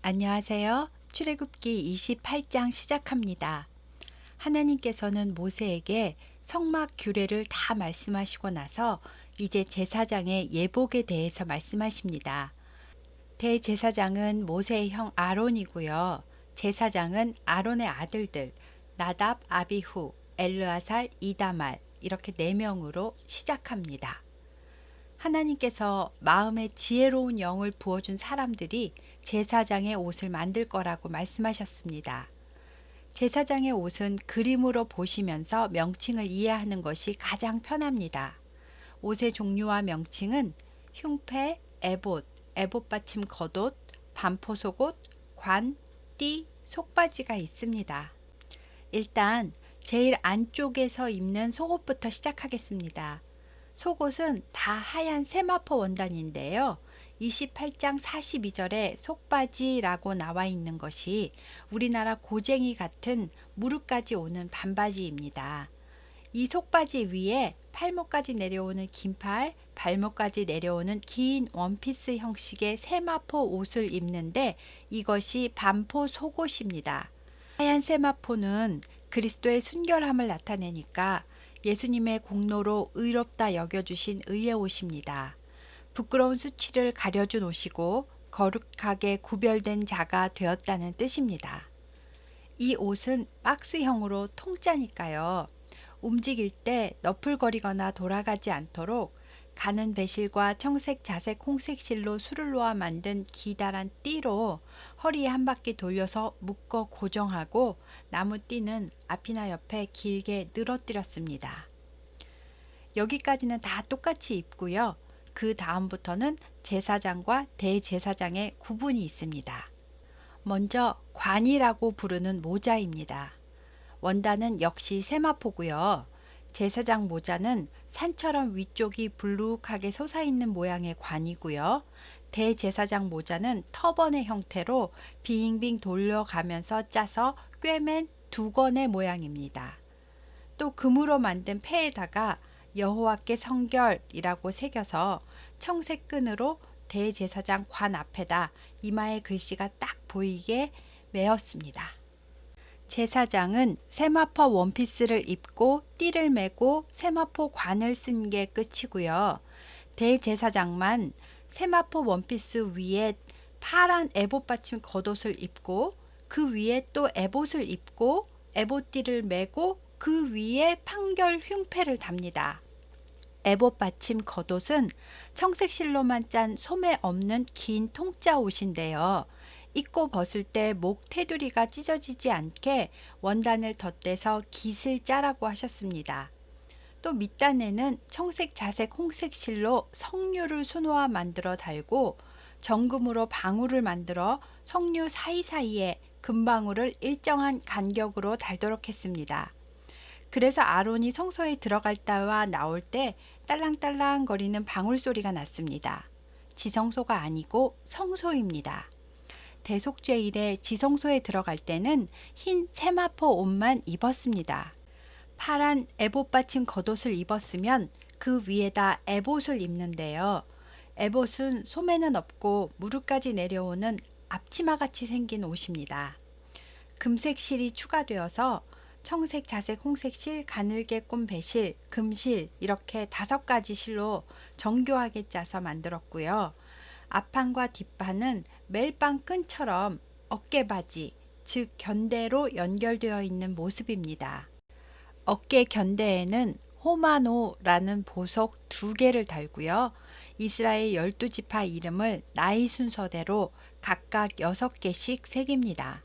안녕하세요. 출애굽기 28장 시작합니다. 하나님께서는 모세에게 성막 규례를 다 말씀하시고 나서 이제 제사장의 예복에 대해서 말씀하십니다. 대제사장은 모세의 형 아론이고요. 제사장은 아론의 아들들 나답, 아비후, 엘르아살, 이다말 이렇게 4명으로 시작합니다. 하나님께서 마음에 지혜로운 영을 부어준 사람들이 제사장의 옷을 만들 거라고 말씀하셨습니다. 제사장의 옷은 그림으로 보시면서 명칭을 이해하는 것이 가장 편합니다. 옷의 종류와 명칭은 흉패, 에봇, 에봇 받침 겉옷, 반포 속옷, 관, 띠, 속바지가 있습니다. 일단 제일 안쪽에서 입는 속옷부터 시작하겠습니다. 속옷은 다 하얀 세마포 원단인데요. 28장 42절에 속바지라고 나와 있는 것이 우리나라 고쟁이 같은 무릎까지 오는 반바지입니다. 이 속바지 위에 팔목까지 내려오는 긴팔, 발목까지 내려오는 긴 원피스 형식의 세마포 옷을 입는데 이것이 반포 속옷입니다. 하얀 세마포는 그리스도의 순결함을 나타내니까 예수님의 공로로 의롭다 여겨주신 의의 옷입니다. 부끄러운 수치를 가려준 옷이고 거룩하게 구별된 자가 되었다는 뜻입니다. 이 옷은 박스형으로 통짜니까요. 움직일 때 너풀거리거나 돌아가지 않도록 가는 배실과 청색, 자색, 홍색 실로 술을 놓아 만든 기다란 띠로 허리에 한 바퀴 돌려서 묶어 고정하고 나무 띠는 앞이나 옆에 길게 늘어뜨렸습니다. 여기까지는 다 똑같이 입고요. 그 다음부터는 제사장과 대제사장의 구분이 있습니다. 먼저 관이라고 부르는 모자입니다. 원단은 역시 세마포고요. 제사장 모자는 산처럼 위쪽이 불룩하게 솟아있는 모양의 관이고요. 대제사장 모자는 터번의 형태로 빙빙 돌려가면서 짜서 꿰맨 두건의 모양입니다. 또 금으로 만든 패에다가 여호와께 성결이라고 새겨서 청색 끈으로 대제사장 관 앞에다 이마에 글씨가 딱 보이게 메었습니다. 제사장은 세마포 원피스를 입고 띠를 메고 세마포 관을 쓴 게 끝이고요. 대제사장만 세마포 원피스 위에 파란 에봇 받침 겉옷을 입고 그 위에 또 에봇을 입고 에봇띠를 메고 그 위에 판결 흉패를 답니다. 에봇 받침 겉옷은 청색 실로만 짠 소매 없는 긴 통짜 옷인데요. 입고 벗을 때 목 테두리가 찢어지지 않게 원단을 덧대서 깃을 짜라고 하셨습니다. 또 밑단에는 청색, 자색, 홍색 실로 석류를 수놓아 만들어 달고 정금으로 방울을 만들어 석류 사이사이에 금방울을 일정한 간격으로 달도록 했습니다. 그래서 아론이 성소에 들어갈 때와 나올 때 딸랑딸랑 거리는 방울 소리가 났습니다. 지성소가 아니고 성소입니다. 대속죄일에 지성소에 들어갈 때는 흰 세마포 옷만 입었습니다. 파란 에봇 받침 겉옷을 입었으면 그 위에다 에봇을 입는데요. 에봇은 소매는 없고 무릎까지 내려오는 앞치마같이 생긴 옷입니다. 금색 실이 추가되어서 청색, 자색, 홍색 실, 가늘게 꼰 배실, 금실 이렇게 5가지 실로 정교하게 짜서 만들었고요. 앞판과 뒷판은 멜빵 끈처럼 어깨바지, 즉 견대로 연결되어 있는 모습입니다. 어깨 견대에는 호마노라는 보석 2개를 달고요. 이스라엘 12지파 이름을 나이 순서대로 각각 6개씩 새깁니다.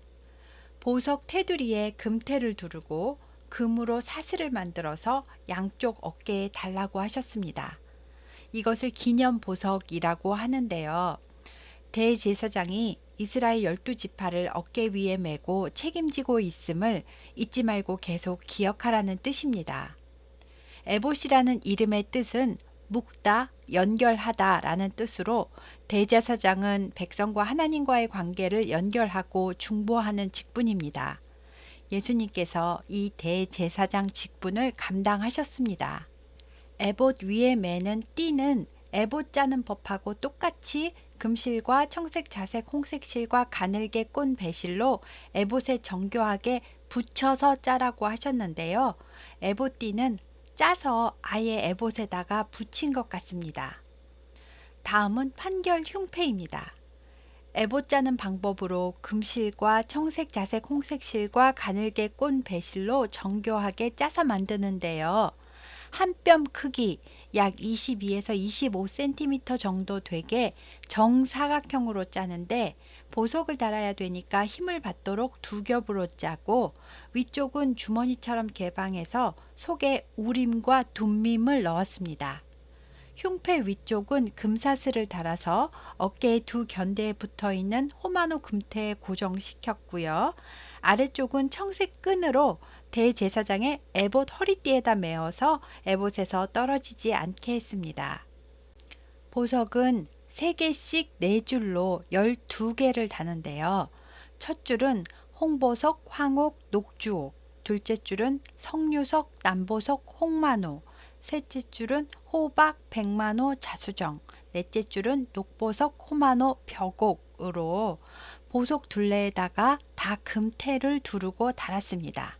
보석 테두리에 금테를 두르고 금으로 사슬을 만들어서 양쪽 어깨에 달라고 하셨습니다. 이것을 기념보석이라고 하는데요. 대제사장이 이스라엘 12지파를 어깨 위에 메고 책임지고 있음을 잊지 말고 계속 기억하라는 뜻입니다. 에봇이라는 이름의 뜻은 묶다, 연결하다 라는 뜻으로 대제사장은 백성과 하나님과의 관계를 연결하고 중보하는 직분입니다. 예수님께서 이 대제사장 직분을 감당하셨습니다. 에봇 위에 매는 띠는 애봇 짜는 법하고 똑같이 금실과 청색, 자색, 홍색 실과 가늘게 꼰 배실로 애봇에 정교하게 붙여서 짜라고 하셨는데요. 애봇띠는 짜서 아예 애봇에다가 붙인 것 같습니다. 다음은 판결 흉패입니다. 애봇 짜는 방법으로 금실과 청색, 자색, 홍색 실과 가늘게 꼰 배실로 정교하게 짜서 만드는데요. 한 뼘 크기 약 22에서 25cm 정도 되게 정사각형으로 짜는데 보석을 달아야 되니까 힘을 받도록 두 겹으로 짜고 위쪽은 주머니처럼 개방해서 속에 우림과 둠밈을 넣었습니다. 흉패 위쪽은 금사슬을 달아서 어깨의 두 견대에 붙어 있는 호마노 금태에 고정시켰고요. 아래쪽은 청색 끈으로 대제사장의 애봇 허리띠에다 메어서 애봇에서 떨어지지 않게 했습니다. 보석은 3개씩 4줄로 12개를 다는데요. 첫 줄은 홍보석, 황옥, 녹주옥, 둘째 줄은 석류석, 남보석, 홍마노, 셋째 줄은 호박, 백마노, 자수정, 넷째 줄은 녹보석, 호마노, 벽옥으로 보석 둘레에다가 다 금태를 두르고 달았습니다.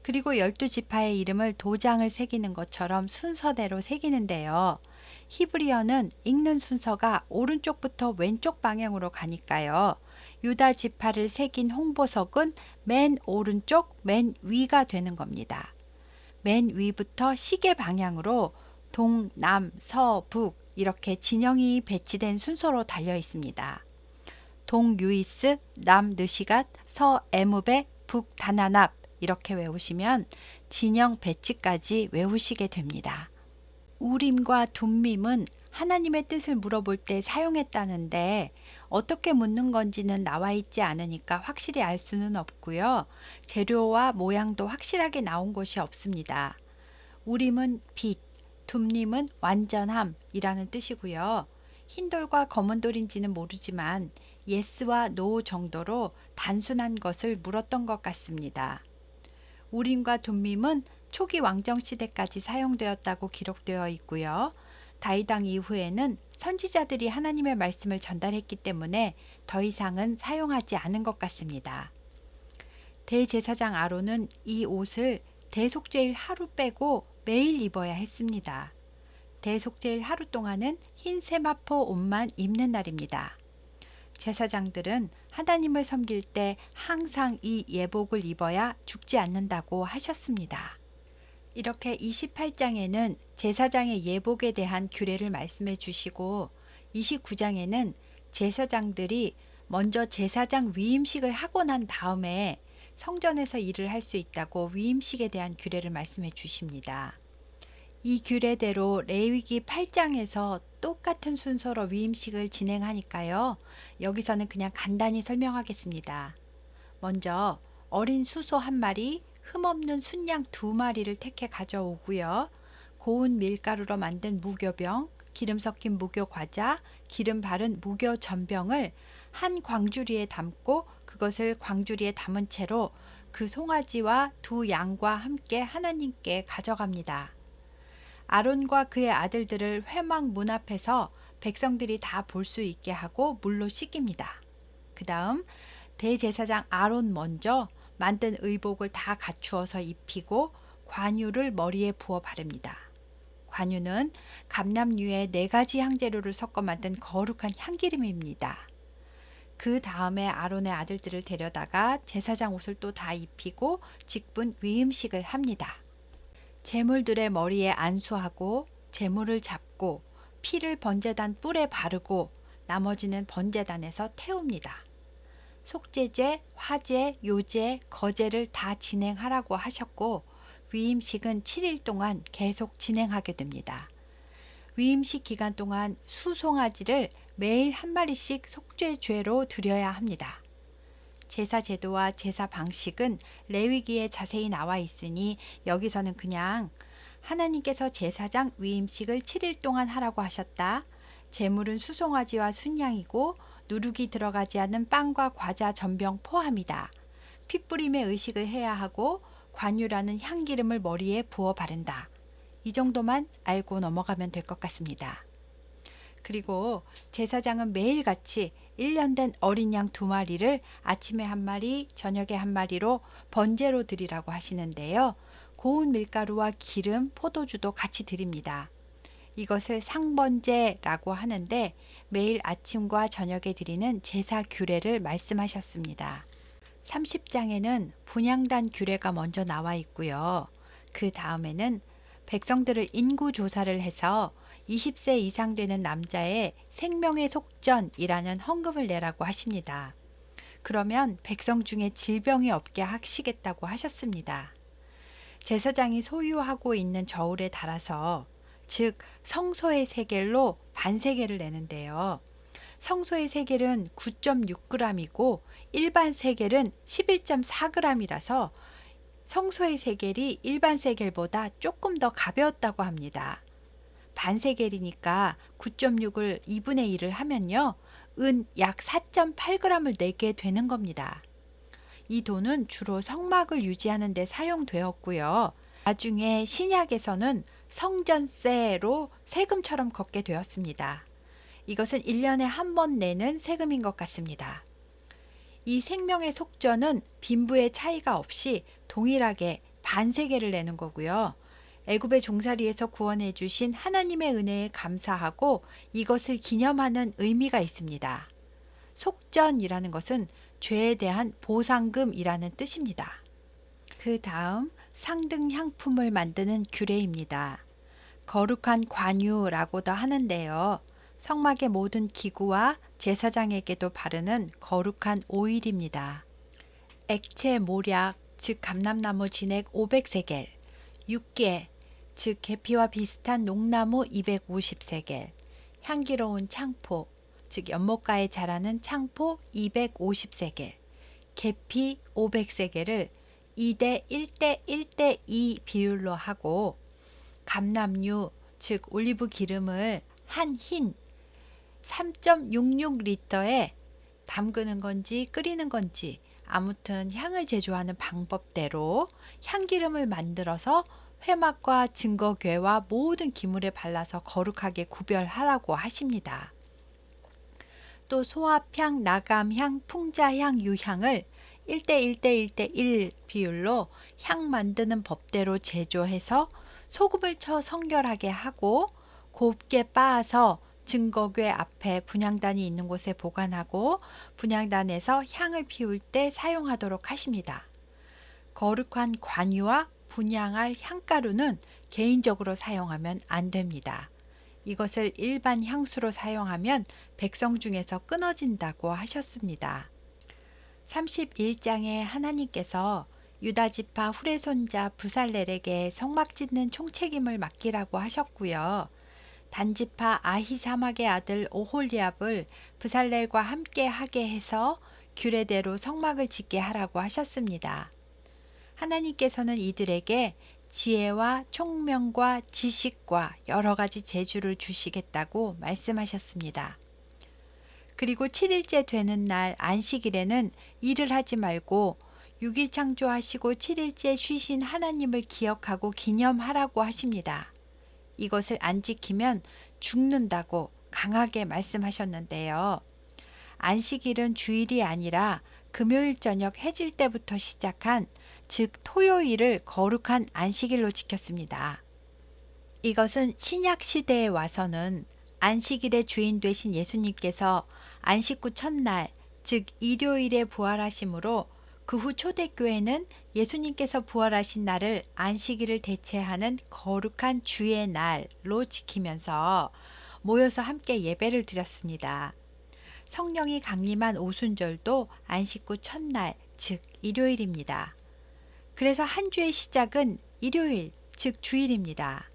그리고 12지파의 이름을 도장을 새기는 것처럼 순서대로 새기는데요. 히브리어는 읽는 순서가 오른쪽부터 왼쪽 방향으로 가니까요. 유다 지파를 새긴 홍보석은 맨 오른쪽, 맨 위가 되는 겁니다. 맨 위부터 시계 방향으로 동, 남, 서, 북 이렇게 진영이 배치된 순서로 달려 있습니다. 동 유이스, 남 느시갓, 서 에무베, 북 다나납 이렇게 외우시면 진영 배치까지 외우시게 됩니다. 우림과 둠밈은 하나님의 뜻을 물어볼 때 사용했다는데 어떻게 묻는 건지는 나와 있지 않으니까 확실히 알 수는 없고요. 재료와 모양도 확실하게 나온 것이 없습니다. 우림은 빛, 둠밈은 완전함이라는 뜻이고요. 흰 돌과 검은 돌인지는 모르지만 예스와 노 정도로 단순한 것을 물었던 것 같습니다. 우림과 둠밈은 초기 왕정 시대까지 사용되었다고 기록되어 있고요. 다윗 왕 이후에는 선지자들이 하나님의 말씀을 전달했기 때문에 더 이상은 사용하지 않은 것 같습니다. 대제사장 아론은 이 옷을 대속죄일 하루 빼고 매일 입어야 했습니다. 대속죄일 하루 동안은 흰 세마포 옷만 입는 날입니다. 제사장들은 하나님을 섬길 때 항상 이 예복을 입어야 죽지 않는다고 하셨습니다. 이렇게 28장에는 제사장의 예복에 대한 규례를 말씀해 주시고 29장에는 제사장들이 먼저 제사장 위임식을 하고 난 다음에 성전에서 일을 할 수 있다고 위임식에 대한 규례를 말씀해 주십니다. 이 규례대로 레위기 8장에서 똑같은 순서로 위임식을 진행하니까요. 여기서는 그냥 간단히 설명하겠습니다. 먼저 어린 수소 1마리, 흠없는 순양 2마리를 택해 가져오고요. 고운 밀가루로 만든 무교병, 기름 섞인 무교 과자, 기름 바른 무교 전병을 한 광주리에 담고 그것을 광주리에 담은 채로 그 송아지와 2 양과 함께 하나님께 가져갑니다. 아론과 그의 아들들을 회막 문 앞에서 백성들이 다 볼 수 있게 하고 물로 씻깁니다. 그 다음 대제사장 아론 먼저 만든 의복을 다 갖추어서 입히고 관유를 머리에 부어 바릅니다. 관유는 감람류의 4가지 향재료를 섞어 만든 거룩한 향기름입니다. 그 다음에 아론의 아들들을 데려다가 제사장 옷을 또 다 입히고 직분 위임식을 합니다. 제물들의 머리에 안수하고 제물을 잡고 피를 번제단 뿔에 바르고 나머지는 번제단에서 태웁니다. 속죄제, 화제, 요제, 거제를 다 진행하라고 하셨고 위임식은 7일 동안 계속 진행하게 됩니다. 위임식 기간 동안 수송아지를 매일 1마리씩 속죄죄로 드려야 합니다. 제사 제도와 제사 방식은 레위기에 자세히 나와 있으니 여기서는 그냥 하나님께서 제사장 위임식을 7일 동안 하라고 하셨다. 제물은 수송아지와 순양이고 누룩이 들어가지 않은 빵과 과자 전병 포함이다. 핏부림의 의식을 해야 하고 관유라는 향기름을 머리에 부어 바른다. 이 정도만 알고 넘어가면 될 것 같습니다. 그리고 제사장은 매일같이 1년 된 어린 양 2마리를 아침에 1마리, 저녁에 1마리로 번제로 드리라고 하시는데요. 고운 밀가루와 기름, 포도주도 같이 드립니다. 이것을 상번제라고 하는데 매일 아침과 저녁에 드리는 제사 규례를 말씀하셨습니다. 30장에는 분향단 규례가 먼저 나와 있고요. 그 다음에는 백성들을 인구 조사를 해서 20세 이상 되는 남자의 생명의 속전이라는 헌금을 내라고 하십니다. 그러면 백성 중에 질병이 없게 하시겠다고 하셨습니다. 제사장이 소유하고 있는 저울에 달아서 즉 성소의 세겔로 반세겔을 내는데요. 성소의 세겔은 9.6g이고 일반 세겔은 11.4g이라서 성소의 세겔이 일반 세겔보다 조금 더 가벼웠다고 합니다. 반세겔이니까 9.6을 2분의 1을 하면요. 은 약 4.8g을 내게 되는 겁니다. 이 돈은 주로 성막을 유지하는 데 사용되었고요. 나중에 신약에서는 성전세로 세금처럼 걷게 되었습니다. 이것은 1년에 한 번 내는 세금인 것 같습니다. 이 생명의 속전은 빈부의 차이가 없이 동일하게 반세겔을 내는 거고요. 애굽의 종살이에서 구원해 주신 하나님의 은혜에 감사하고 이것을 기념하는 의미가 있습니다. 속전이라는 것은 죄에 대한 보상금이라는 뜻입니다. 그 다음 상등 향품을 만드는 규례입니다. 거룩한 관유라고도 하는데요. 성막의 모든 기구와 제사장에게도 바르는 거룩한 오일입니다. 액체 모략, 즉 감람나무 진액 500세겔, 육개, 즉 계피와 비슷한 녹나무 250세겔, 향기로운 창포, 즉 연못가에 자라는 창포 250세겔, 계피 500세겔을 2대 1대 1대 2 비율로 하고 감람유, 즉 올리브 기름을 한 흰 3.66리터에 담그는 건지 끓이는 건지 아무튼 향을 제조하는 방법대로 향기름을 만들어서 회막과 증거궤와 모든 기물에 발라서 거룩하게 구별하라고 하십니다. 또 소합향, 나감향, 풍자향, 유향을 1대 1대 1대 1 비율로 향 만드는 법대로 제조해서 소금을 쳐 성결하게 하고 곱게 빻아서 증거궤 앞에 분향단이 있는 곳에 보관하고 분향단에서 향을 피울 때 사용하도록 하십니다. 거룩한 관유와 분향할 향가루는 개인적으로 사용하면 안 됩니다. 이것을 일반 향수로 사용하면 백성 중에서 끊어진다고 하셨습니다. 31장에 하나님께서 유다지파 후레손자 브살렐에게 성막 짓는 총책임을 맡기라고 하셨고요. 단지파 아히사막의 아들 오홀리압을 브살렐과 함께 하게 해서 규례대로 성막을 짓게 하라고 하셨습니다. 하나님께서는 이들에게 지혜와 총명과 지식과 여러 가지 재주를 주시겠다고 말씀하셨습니다. 그리고 7일째 되는 날 안식일에는 일을 하지 말고 6일 창조하시고 7일째 쉬신 하나님을 기억하고 기념하라고 하십니다. 이것을 안 지키면 죽는다고 강하게 말씀하셨는데요. 안식일은 주일이 아니라 금요일 저녁 해질 때부터 시작한 즉 토요일을 거룩한 안식일로 지켰습니다. 이것은 신약 시대에 와서는 안식일의 주인 되신 예수님께서 안식 후 첫날 즉 일요일에 부활하심으로 그 후 초대교회는 예수님께서 부활하신 날을 안식일을 대체하는 거룩한 주의 날로 지키면서 모여서 함께 예배를 드렸습니다. 성령이 강림한 오순절도 안식 후 첫날 즉 일요일입니다. 그래서 한 주의 시작은 일요일 즉 주일입니다.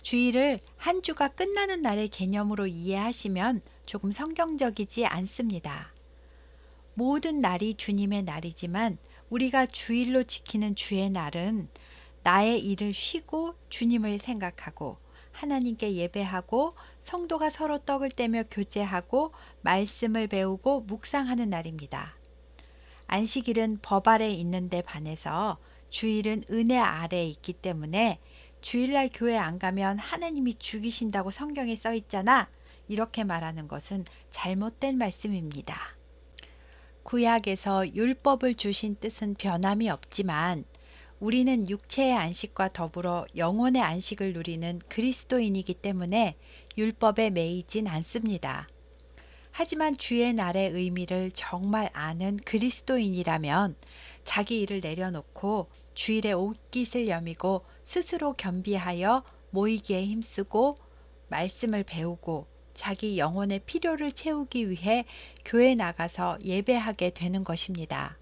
주일을 한 주가 끝나는 날의 개념으로 이해하시면 조금 성경적이지 않습니다. 모든 날이 주님의 날이지만 우리가 주일로 지키는 주의 날은 나의 일을 쉬고 주님을 생각하고 하나님께 예배하고 성도가 서로 떡을 떼며 교제하고 말씀을 배우고 묵상하는 날입니다. 안식일은 법 아래 있는데 반해서 주일은 은혜 아래에 있기 때문에 주일날 교회 안 가면 하나님이 죽이신다고 성경에 써 있잖아. 이렇게 말하는 것은 잘못된 말씀입니다. 구약에서 율법을 주신 뜻은 변함이 없지만 우리는 육체의 안식과 더불어 영혼의 안식을 누리는 그리스도인이기 때문에 율법에 매이진 않습니다. 하지만 주의 날의 의미를 정말 아는 그리스도인이라면 자기 일을 내려놓고 주일에 옷깃을 여미고 스스로 겸비하여 모이기에 힘쓰고 말씀을 배우고 자기 영혼의 필요를 채우기 위해 교회 나가서 예배하게 되는 것입니다.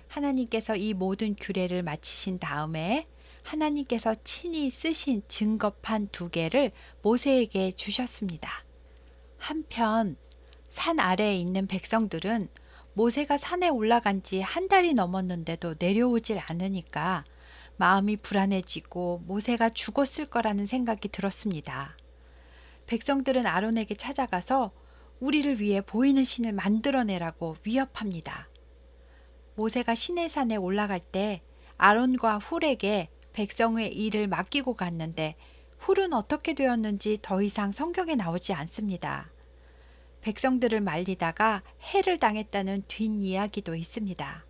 하나님께서 이 모든 규례를 마치신 다음에 하나님께서 친히 쓰신 증거판 2개를 모세에게 주셨습니다. 한편 산 아래에 있는 백성들은 모세가 산에 올라간 지 한 달이 넘었는데도 내려오질 않으니까 마음이 불안해지고 모세가 죽었을 거라는 생각이 들었습니다. 백성들은 아론에게 찾아가서 우리를 위해 보이는 신을 만들어내라고 위협합니다. 모세가 시내산에 올라갈 때 아론과 훌에게 백성의 일을 맡기고 갔는데 훌은 어떻게 되었는지 더 이상 성경에 나오지 않습니다. 백성들을 말리다가 해를 당했다는 뒷이야기도 있습니다.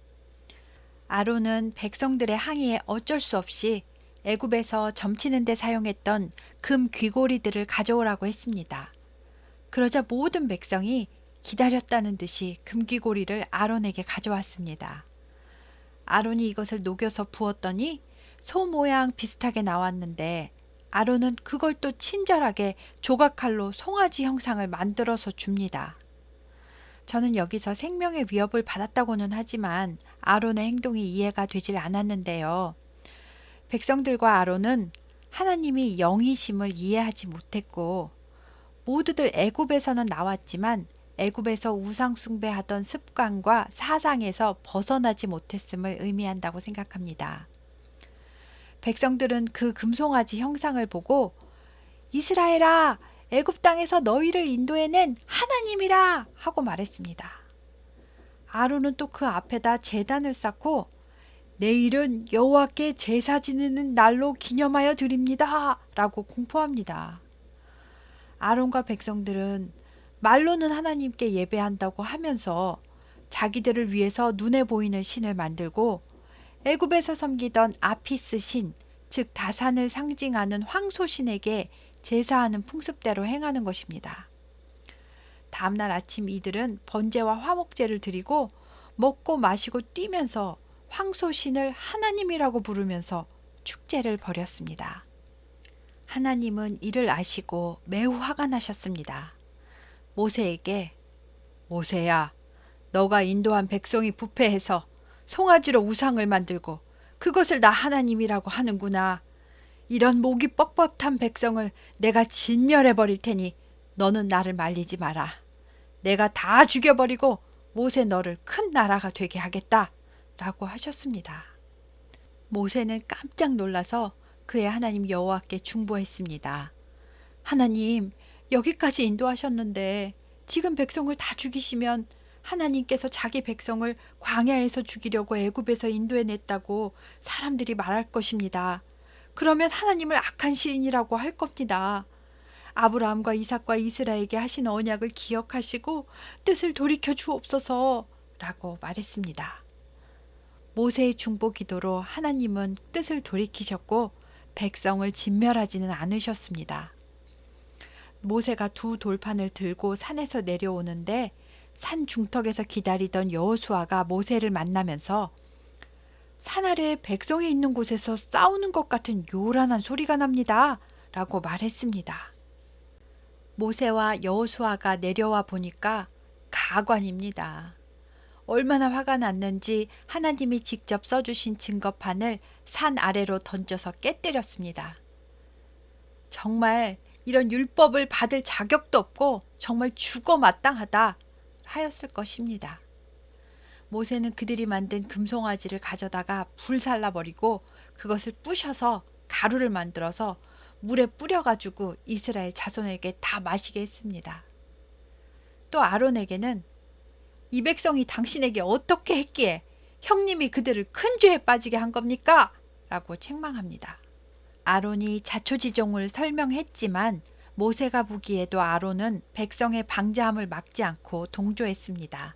아론은 백성들의 항의에 어쩔 수 없이 애굽에서 점치는 데 사용했던 금 귀고리들을 가져오라고 했습니다. 그러자 모든 백성이 기다렸다는 듯이 금귀고리를 아론에게 가져왔습니다. 아론이 이것을 녹여서 부었더니 소 모양 비슷하게 나왔는데 아론은 그걸 또 친절하게 조각칼로 송아지 형상을 만들어서 줍니다. 저는 여기서 생명의 위협을 받았다고는 하지만 아론의 행동이 이해가 되질 않았는데요. 백성들과 아론은 하나님이 영이심을 이해하지 못했고 모두들 애굽에서는 나왔지만 애굽에서 우상 숭배하던 습관과 사상에서 벗어나지 못했음을 의미한다고 생각합니다. 백성들은 그 금송아지 형상을 보고 이스라엘아, 애굽 땅에서 너희를 인도해낸 하나님이라 하고 말했습니다. 아론은 또 그 앞에다 제단을 쌓고 내일은 여호와께 제사 지내는 날로 기념하여 드립니다 라고 공포합니다. 아론과 백성들은 말로는 하나님께 예배한다고 하면서 자기들을 위해서 눈에 보이는 신을 만들고 애굽에서 섬기던 아피스 신, 즉 다산을 상징하는 황소신에게 제사하는 풍습대로 행하는 것입니다. 다음날 아침 이들은 번제와 화목제를 드리고 먹고 마시고 뛰면서 황소신을 하나님이라고 부르면서 축제를 벌였습니다. 하나님은 이를 아시고 매우 화가 나셨습니다. 모세에게 모세야, 너가 인도한 백성이 부패해서 송아지로 우상을 만들고 그것을 나 하나님이라고 하는구나. 이런 목이 뻣뻣한 백성을 내가 진멸해 버릴 테니 너는 나를 말리지 마라. 내가 다 죽여버리고 모세 너를 큰 나라가 되게 하겠다 라고 하셨습니다. 모세는 깜짝 놀라서 그의 하나님 여호와께 중보했습니다. 하나님, 여기까지 인도하셨는데 지금 백성을 다 죽이시면 하나님께서 자기 백성을 광야에서 죽이려고 애굽에서 인도해냈다고 사람들이 말할 것입니다. 그러면 하나님을 악한 신이라고 할 겁니다. 아브라함과 이삭과 이스라엘에게 하신 언약을 기억하시고 뜻을 돌이켜 주옵소서 라고 말했습니다. 모세의 중보 기도로 하나님은 뜻을 돌이키셨고 백성을 진멸하지는 않으셨습니다. 모세가 2 돌판을 들고 산에서 내려오는데 산 중턱에서 기다리던 여호수아가 모세를 만나면서 산 아래 백성이 있는 곳에서 싸우는 것 같은 요란한 소리가 납니다 라고 말했습니다. 모세와 여호수아가 내려와 보니까 가관입니다. 얼마나 화가 났는지 하나님이 직접 써주신 증거판을 산 아래로 던져서 깨뜨렸습니다. 정말 이런 율법을 받을 자격도 없고 정말 죽어 마땅하다 하였을 것입니다. 모세는 그들이 만든 금송아지를 가져다가 불살라 버리고 그것을 부셔서 가루를 만들어서 물에 뿌려가지고 이스라엘 자손에게 다 마시게 했습니다. 또 아론에게는 이 백성이 당신에게 어떻게 했기에 형님이 그들을 큰 죄에 빠지게 한 겁니까? 라고 책망합니다. 아론이 자초지종을 설명했지만 모세가 보기에도 아론은 백성의 방자함을 막지 않고 동조했습니다.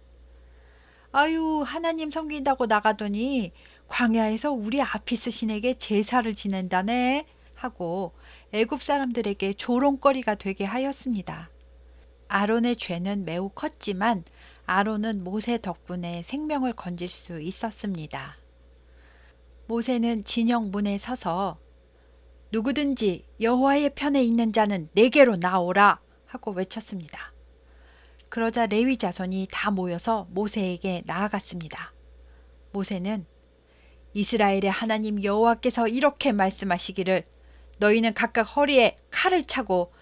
아유, 하나님 섬긴다고 나가더니 광야에서 우리 아피스 신에게 제사를 지낸다네 하고 애굽 사람들에게 조롱거리가 되게 하였습니다. 아론의 죄는 매우 컸지만 아론은 모세 덕분에 생명을 건질 수 있었습니다. 모세는 진영 문에 서서 누구든지 여호와의 편에 있는 자는 내게로 나오라 하고 외쳤습니다. 그러자 레위 자손이 다 모여서 모세에게 나아갔습니다. 모세는 이스라엘의 하나님 여호와께서 이렇게 말씀하시기를 너희는 각각 허리에 칼을 차고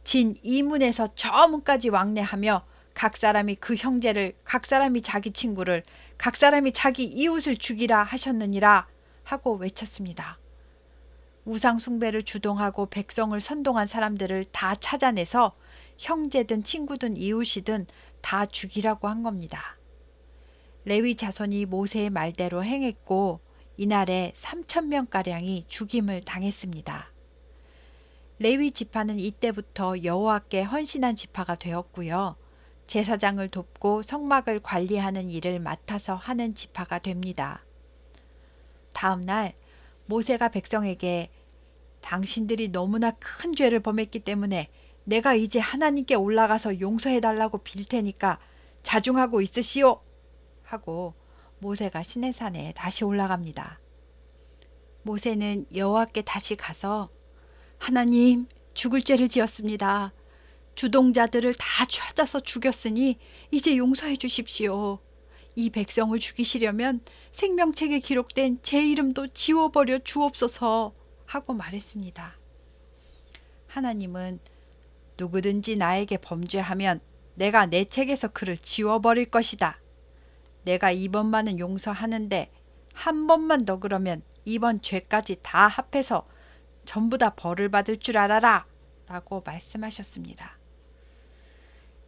진 이 문에서 저 문까지 왕래하며 각 사람이 그 형제를, 각 사람이 자기 친구를, 각 사람이 자기 이웃을 죽이라 하셨느니라 하고 외쳤습니다. 우상 숭배를 주동하고 백성을 선동한 사람들을 다 찾아내서 형제든 친구든 이웃이든 다 죽이라고 한 겁니다. 레위 자손이 모세의 말대로 행했고 이날에 3,000명가량이 죽임을 당했습니다. 레위 지파는 이때부터 여호와께 헌신한 지파가 되었고요. 제사장을 돕고 성막을 관리하는 일을 맡아서 하는 지파가 됩니다. 다음 날 모세가 백성에게 당신들이 너무나 큰 죄를 범했기 때문에 내가 이제 하나님께 올라가서 용서해달라고 빌 테니까 자중하고 있으시오 하고 모세가 시내산에 다시 올라갑니다. 모세는 여호와께 다시 가서 하나님, 죽을 죄를 지었습니다. 주동자들을 다 찾아서 죽였으니 이제 용서해 주십시오. 이 백성을 죽이시려면 생명책에 기록된 제 이름도 지워버려 주옵소서 하고 말했습니다. 하나님은 누구든지 나에게 범죄하면 내가 내 책에서 그를 지워버릴 것이다. 내가 이번만은 용서하는데 한 번만 더 그러면 이번 죄까지 다 합해서 전부 다 벌을 받을 줄 알아라 라고 말씀하셨습니다.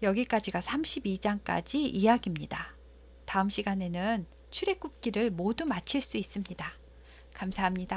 여기까지가 32장까지 이야기입니다. 다음 시간에는 출애굽기를 모두 마칠 수 있습니다. 감사합니다.